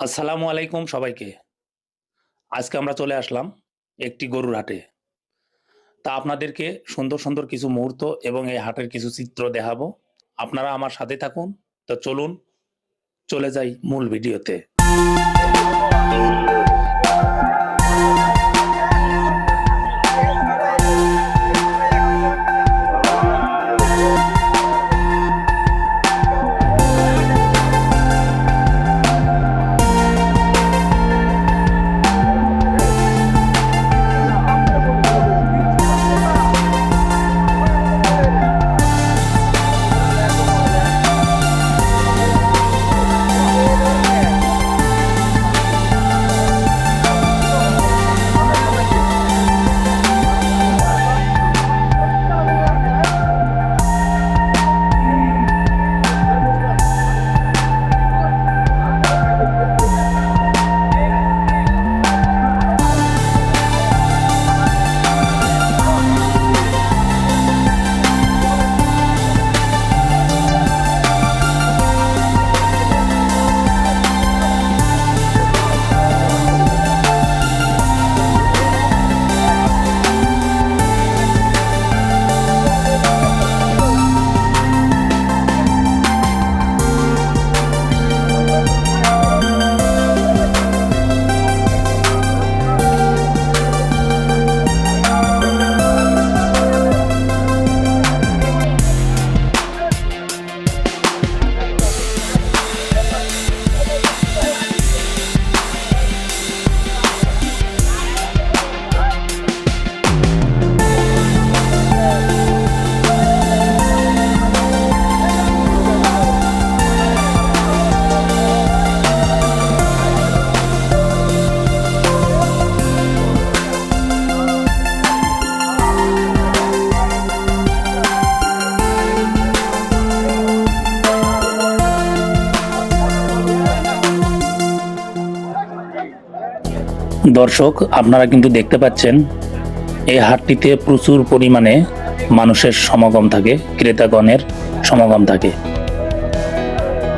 আসসালামু আলাইকুম সবাইকে। আজকে আমরা চলে আসলাম একটি গরুর হাটে। তা আপনাদেরকে সুন্দর, সুন্দর কিছু মুহূর্ত এবং এই হাটের কিছু চিত্র দেখাবো। আপনারা আমার সাথে থাকুন। তো চলুন চলে যাই মূল ভিডিওতে। দর্শক, আপনারা কিন্তু দেখতে পাচ্ছেন এই হাটটিতে প্রচুর পরিমাণে মানুষের সমাগম থাকে, ক্রেতাগণের সমাগম থাকে।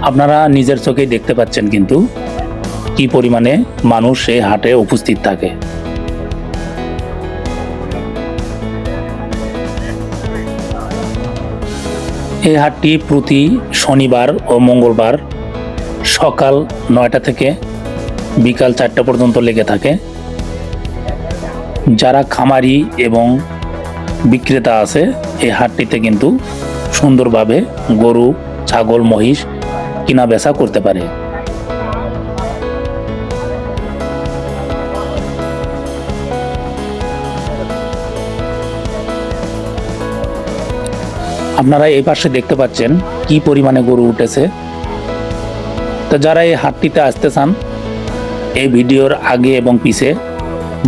আপনারা নিজের চোখেই দেখতে পাচ্ছেন কিন্তু কি পরিমাণে মানুষ এই হাটে উপস্থিত থাকে। এই হাটটি প্রতি শনিবার ও মঙ্গলবার সকাল 9টা থেকে বিকাল 4টা পর্যন্ত লেগে থাকে। যারা খামারি এবং বিক্রেতা আছে এই হাটটিতে কিন্তু সুন্দরভাবে গরু, ছাগল, মহিষ কিনা বেচা করতে পারে। আপনারা এই পাশে দেখতে পাচ্ছেন কি পরিমাণে গরু উঠেছে। তো যারা এই হাটটিতে আসতে চান, এই ভিডিওর আগে এবং পিছে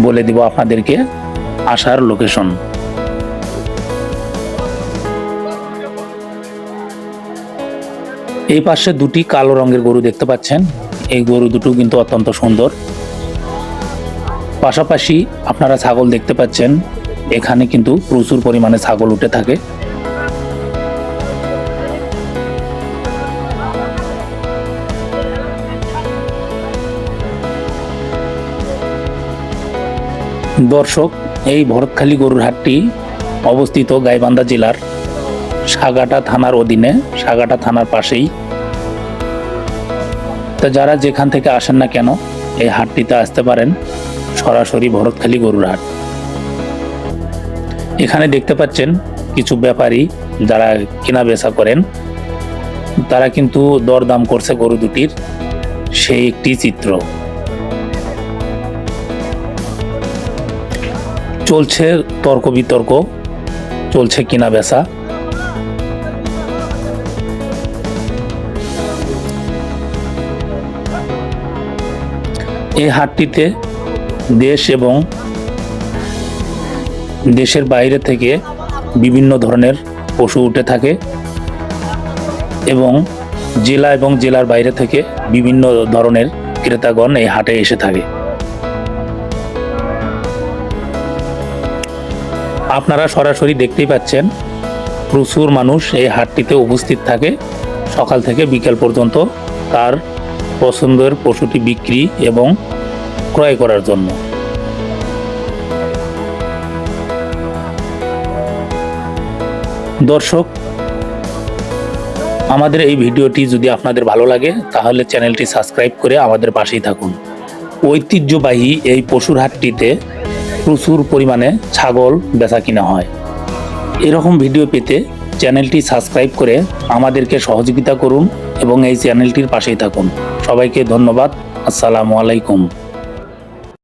বলে দিব আপনাদেরকে আসার লোকেশন। এই পাশে দুটি কালো রঙের গরু দেখতে পাচ্ছেন। এই গরু দুটো কিন্তু অত্যন্ত সুন্দর। পাশাপাশি আপনারা ছাগল দেখতে পাচ্ছেন। এখানে কিন্তু প্রচুর পরিমাণে ছাগল উঠে থাকে। দর্শক, এই ভরতখালী গরুর হাটটি অবস্থিত গাইবান্ধা জেলার সাগাটা থানার অধীনে, সাগাটা থানার পাশেই। তো যারা যেখান থেকে আসেন না কেন এই হাটটিতে আসতে পারেন, সরাসরি ভরতখালী গরুর হাট। এখানে দেখতে পাচ্ছেন কিছু ব্যাপারী যারা কেনা বেচা করেন, তারা কিন্তু দরদাম করছে গরু দুটির, সেই একটি চিত্র। চলছে তর্ক বিতর্ক, চলছে কিনা বেচা। এই হাটটিতে দেশ এবং দেশের বাইরে থেকে বিভিন্ন ধরনের পশু উঠে থাকে এবং জেলা এবং জেলার বাইরে থেকে বিভিন্ন ধরনের ক্রেতাগণ এই হাটে এসে থাকে। আপনারা সরাসরি দেখতেই পাচ্ছেন প্রচুর মানুষ এই হাটটিতে উপস্থিত থাকে সকাল থেকে বিকেল পর্যন্ত তার পছন্দের পশুটি বিক্রি এবং ক্রয় করার জন্য। দর্শক, আমাদের এই ভিডিওটি যদি আপনাদের ভালো লাগে তাহলে চ্যানেলটি সাবস্ক্রাইব করে আমাদের পাশেই থাকুন। ঐতিহ্যবাহী এই পশুর হাটটিতে প্রচুর পরিমাণে ছাগল বেচা কিনা হয়। এরকম ভিডিও পেতে চ্যানেলটি সাবস্ক্রাইব করে আমাদেরকে সহযোগিতা করুন এবং এই চ্যানেলটির পাশেই থাকুন। সবাইকে ধন্যবাদ। আসসালামু আলাইকুম।